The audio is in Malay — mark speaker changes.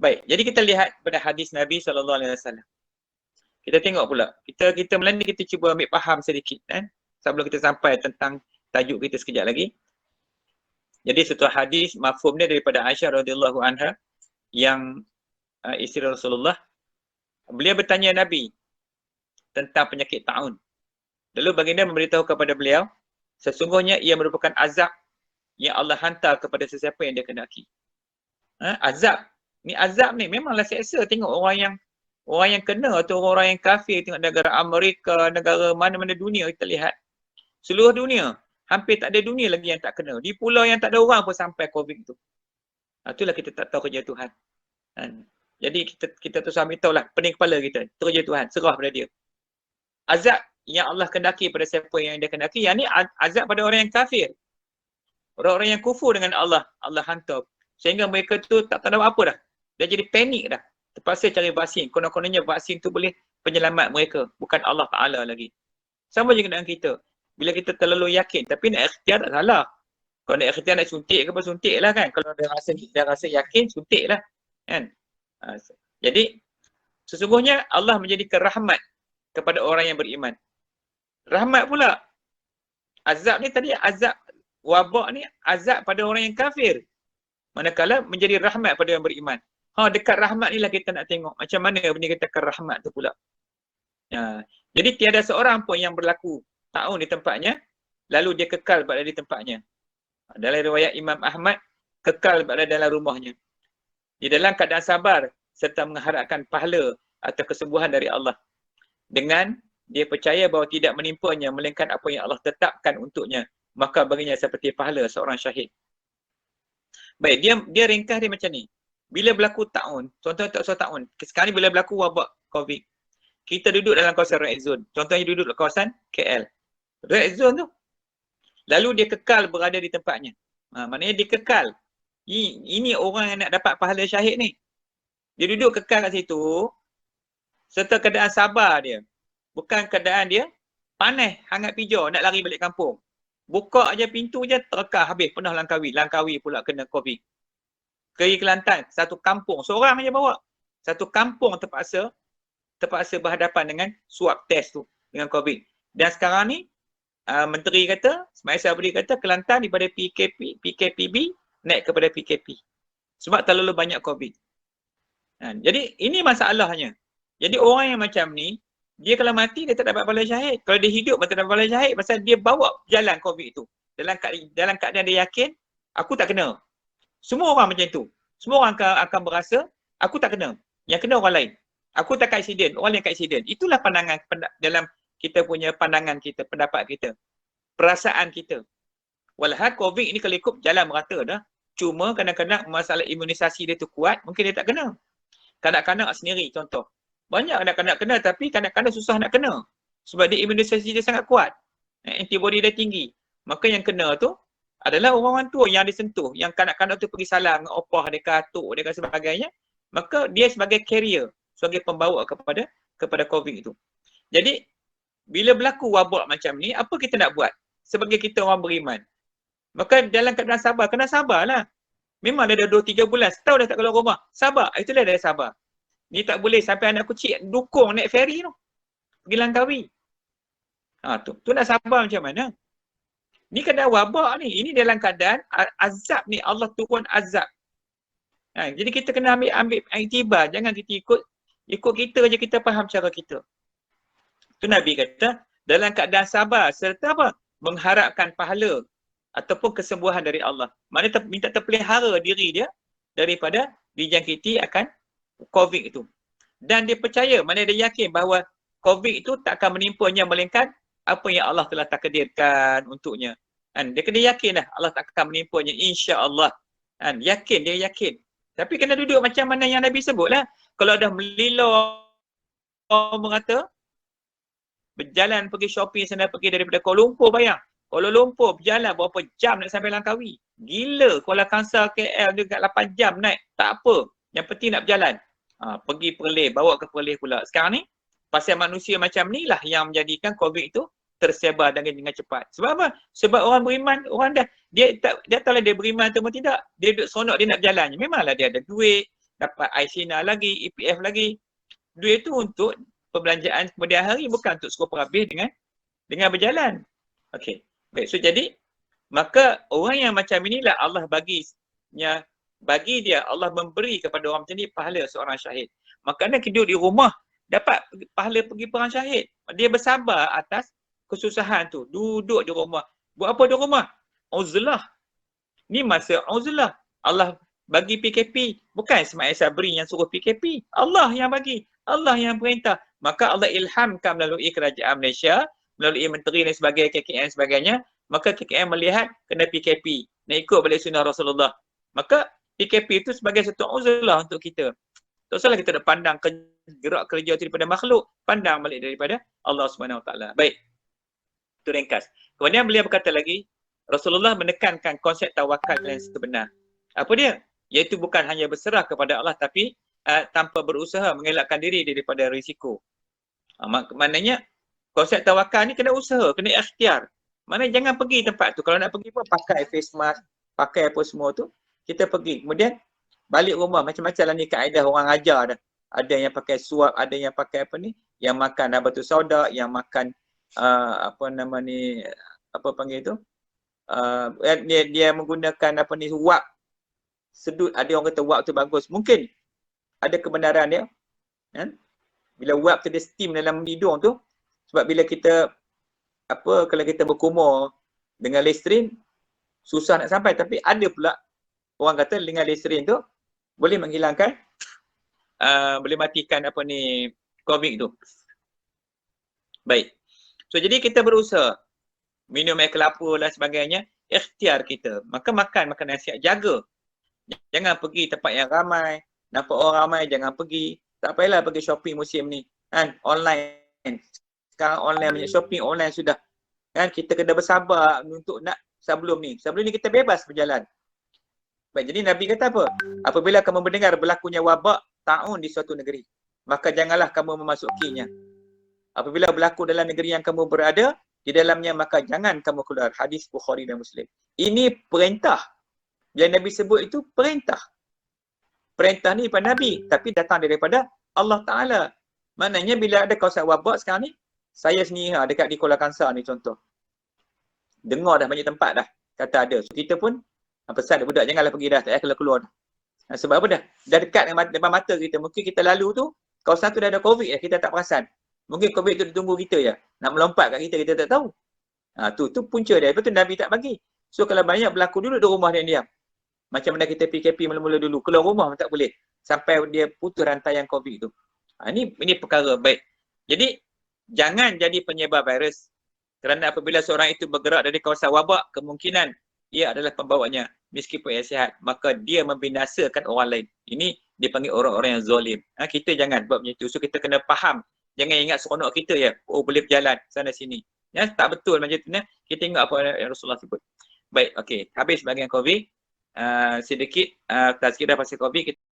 Speaker 1: Baik, jadi kita lihat pada hadis Nabi SAW. Kita tengok pula. Kita Melani kita cuba ambil faham sedikit kan. Sebelum kita sampai tentang tajuk kita sekejap lagi. Jadi satu hadis mafhum dia daripada Aisyah radhiyallahu anha yang isteri Rasulullah. Beliau bertanya Nabi tentang penyakit taun. Lalu baginda memberitahu kepada beliau, sesungguhnya ia merupakan azab yang Allah hantar kepada sesiapa yang dia kendaki. Azab. Ni azab ni memanglah seksa. Tengok orang yang kena atau orang yang kafir, tengok negara Amerika, negara mana-mana dunia kita lihat. Seluruh dunia, hampir tak ada dunia lagi yang tak kena. Di pulau yang tak ada orang pun sampai COVID tu. Itulah kita tak tahu kerja Tuhan. Jadi kita tu sampai tahulah pening kepala kita. Itu kerja Tuhan, serah pada dia. Azab yang Allah kendaki pada siapa yang dia kendaki, yang ni azab pada orang yang kafir. Orang-orang yang kufur dengan Allah, Allah hantar. Sehingga mereka tu tak tahu apa dah. Dia jadi panik dah. Terpaksa cari vaksin. Konon-kononnya vaksin tu boleh penyelamat mereka. Bukan Allah Ta'ala lagi. Sama juga dengan kita. Bila kita terlalu yakin. Tapi nak ikhtiar tak salah. Kalau nak ikhtiar nak suntik ke apa, suntik lah kan. Kalau dia rasa yakin, suntik lah. Kan? Jadi, sesungguhnya Allah menjadikan rahmat kepada orang yang beriman. Rahmat pula. Azab ni tadi, azab wabak ni azab pada orang yang kafir. Manakala menjadi rahmat pada yang beriman. Dekat rahmat ni lah kita nak tengok macam mana benda katakan rahmat tu pula. Jadi tiada seorang pun yang berlaku taun di tempatnya, lalu dia kekal berada di tempatnya. Dalam riwayat Imam Ahmad, kekal berada dalam rumahnya. Di dalam keadaan sabar serta mengharapkan pahala atau kesembuhan dari Allah. Dengan dia percaya bahawa tidak menimpanya melainkan apa yang Allah tetapkan untuknya, maka baginya seperti pahala seorang syahid. Baik, dia ringkas dia macam ni. Bila berlaku taun, contohnya tak usah taun. Sekarang ni bila berlaku wabak COVID, kita duduk dalam kawasan red zone. Contohnya duduk dalam kawasan KL. Red zone tu. Lalu dia kekal berada di tempatnya. Maknanya dia kekal. Ini orang yang nak dapat pahala syahid ni. Dia duduk kekal kat situ, serta keadaan sabar dia. Bukan keadaan dia panas, hangat pijau, nak lari balik kampung. Buka aja pintu je, terkah habis. Pernah Langkawi. Langkawi pula kena COVID. Ke Kelantan, satu kampung. Seorang aja bawa. Satu kampung terpaksa berhadapan dengan swab test tu. Dengan COVID. Dan sekarang ni, Menteri kata, Ismail Sabri kata, Kelantan daripada PKPB naik kepada PKP. Sebab terlalu banyak COVID. Jadi, ini masalahnya. Jadi, orang yang macam ni, dia kalau mati, dia tak dapat pahala syahid. Kalau dia hidup, dia tak dapat pahala syahid. Pasal dia bawa jalan COVID tu. Dalam keadaan dia yakin, aku tak kena. Semua orang macam tu. Semua orang akan berasa, aku tak kena. Yang kena orang lain. Aku tak aksiden, orang lain aksiden. Itulah pandangan dalam kita punya pandangan kita, pendapat kita. Perasaan kita. Walhal COVID ni kalau ikut jalan merata dah. Cuma kadang-kadang masalah imunisasi dia tu kuat, mungkin dia tak kena. Kanak-kanak sendiri contoh. Banyak kanak-kanak kena tapi kanak-kanak susah nak kena. Sebab dia imunisasi dia sangat kuat. Antibody dia tinggi. Maka yang kena tu adalah orang-orang tua yang disentuh. Yang kanak-kanak tu pergi salam dengan opah dia ke atuk dia ke sebagainya. Maka dia sebagai carrier, sebagai pembawa kepada COVID itu. Jadi, bila berlaku wabak macam ni, apa kita nak buat? Sebagai kita orang beriman. Maka dalam keadaan sabar, kena sabarlah. Memang dah 2-3 bulan, setahun dah tak keluar rumah. Sabar, itulah dah sabar. Ni tak boleh sampai anak kecil dukung naik ferry tu. Pergi Langkawi. Tu nak sabar macam mana? Ni keadaan wabak ni. Ini dalam keadaan azab ni. Allah turun azab. Jadi kita kena ambil iktibar. Jangan kita ikut kita je, kita faham cara kita. Tu Nabi kata, dalam keadaan sabar serta apa? Mengharapkan pahala ataupun kesembuhan dari Allah. Maknanya minta terpelihara diri dia daripada dijangkiti akan COVID itu. Dan dia percaya, maknanya dia yakin bahawa COVID itu tak akan menimpanya melainkan apa yang Allah telah takdirkan untuknya. Dia kena yakin dah Allah tak akan menimpanya, insya-Allah. Yakin, dia yakin. Tapi kena duduk macam mana yang Nabi sebut lah. Kalau dah melilo merata, berjalan pergi shopping sana, pergi daripada Kuala Lumpur bayang. Kuala Lumpur berjalan berapa jam nak sampai Langkawi. Gila, Kuala Kangsar KL juga 8 jam naik. Tak apa, yang penting nak berjalan. Pergi Perlis, bawa ke Perlis pula. Sekarang ni, pasal manusia macam ni lah yang menjadikan COVID itu tersebar dengan cepat. Sebab apa? Sebab orang beriman, orang dia tahulah dia beriman atau tidak. Dia duduk seronok dia nak berjalan. Memanglah dia ada duit, dapat ICNA lagi, EPF lagi. Duit tu untuk perbelanjaan kemudian hari, bukan untuk skopor habis dengan berjalan. Okey. Baik, so jadi maka orang yang macam inilah Allah bagi dia, Allah memberi kepada orang macam ni pahala seorang syahid. Makanya kita duduk di rumah dapat pahala pergi perang syahid. Dia bersabar atas kesusahan tu. Duduk di rumah. Buat apa di rumah? Uzlah. Ni masa uzlah. Allah bagi PKP. Bukan Ismail Sabri yang suruh PKP. Allah yang bagi. Allah yang perintah. Maka Allah ilhamkan melalui kerajaan Malaysia, melalui menteri dan sebagainya, KKN dan sebagainya. Maka KKN melihat kena PKP. Nak ikut balik sunnah Rasulullah. Maka PKP itu sebagai satu uzlah untuk kita. Tak usahlah kita nak pandang gerak kerja itu daripada makhluk. Pandang balik daripada Allah SWT. Baik. Itu ringkas. Kemudian beliau berkata lagi, Rasulullah menekankan konsep tawakal yang sebenar. Apa dia? Iaitu bukan hanya berserah kepada Allah tapi tanpa berusaha mengelakkan diri daripada risiko. Maknanya konsep tawakal ni kena usaha, kena ikhtiar. Maknanya jangan pergi tempat tu. Kalau nak pergi pun pakai face mask, pakai apa semua tu, kita pergi. Kemudian balik rumah macam-macam lah ni kaedah orang ajar dah. Ada yang pakai suap, ada yang pakai apa ni, yang makan batu sauda, yang makan apa nama ni, apa panggil tu, dia menggunakan apa ni, wap sedut. Ada orang kata wap tu bagus, mungkin ada kebenaran dia kan? Bila wap tu dia steam dalam hidung tu, sebab bila kita apa, kalau kita berkumur dengan Listerine susah nak sampai, tapi ada pula orang kata dengan Listerine tu boleh menghilangkan boleh matikan apa ni, COVID tu. Baik. So jadi kita berusaha minum air kelapa dan sebagainya, ikhtiar kita. Maka makan makanan sihat, jaga. Jangan pergi tempat yang ramai, nampak orang ramai jangan pergi. Tak payahlah pergi shopping musim ni. Kan? Online. Sekarang online, banyak shopping online sudah. Kan? Kita kena bersabar untuk nak sebelum ni. Sebelum ni kita bebas berjalan. Baik, jadi Nabi kata apa? Apabila kamu mendengar berlakunya wabak ta'un di suatu negeri, maka janganlah kamu memasukinya. Apabila berlaku dalam negeri yang kamu berada di dalamnya, maka jangan kamu keluar. Hadis Bukhari dan Muslim. Ini perintah. Yang Nabi sebut itu perintah. Perintah ni daripada Nabi, tapi datang daripada Allah Ta'ala. Maknanya bila ada kawasan wabak sekarang ni, saya sendiri dekat di Kuala Kangsar ni contoh. Dengar dah banyak tempat dah kata ada. So, kita pun pesan budak janganlah pergi dah, tak payah keluar dah. Sebab apa dah? Dah dekat depan mata kita. Mungkin kita lalu tu, kawasan tu dah ada COVID kita tak perasan. Mungkin COVID tu ditunggu kita je. Nak melompat kat kita tak tahu. Tu punca dia. Lepas tu Nabi tak bagi. So kalau banyak berlaku dulu di rumah dia diam. Macam mana kita PKP mula-mula dulu. Keluar rumah tak boleh. Sampai dia putus rantaian COVID tu. Ini perkara baik. Jadi, jangan jadi penyebar virus. Kerana apabila seorang itu bergerak dari kawasan wabak, kemungkinan ia adalah pembawanya. Meskipun ia sihat, maka dia membinasakan orang lain. Ini dipanggil orang-orang yang zalim. Kita jangan buat macam itu. So kita kena faham. Jangan ingat seronok kita ya. Oh boleh berjalan sana sini. Ya, tak betul macam tu. Kita ingat apa yang Rasulullah sebut. Baik, okey. Habis bahagian COVID. Sedikit tazkirah pasal COVID.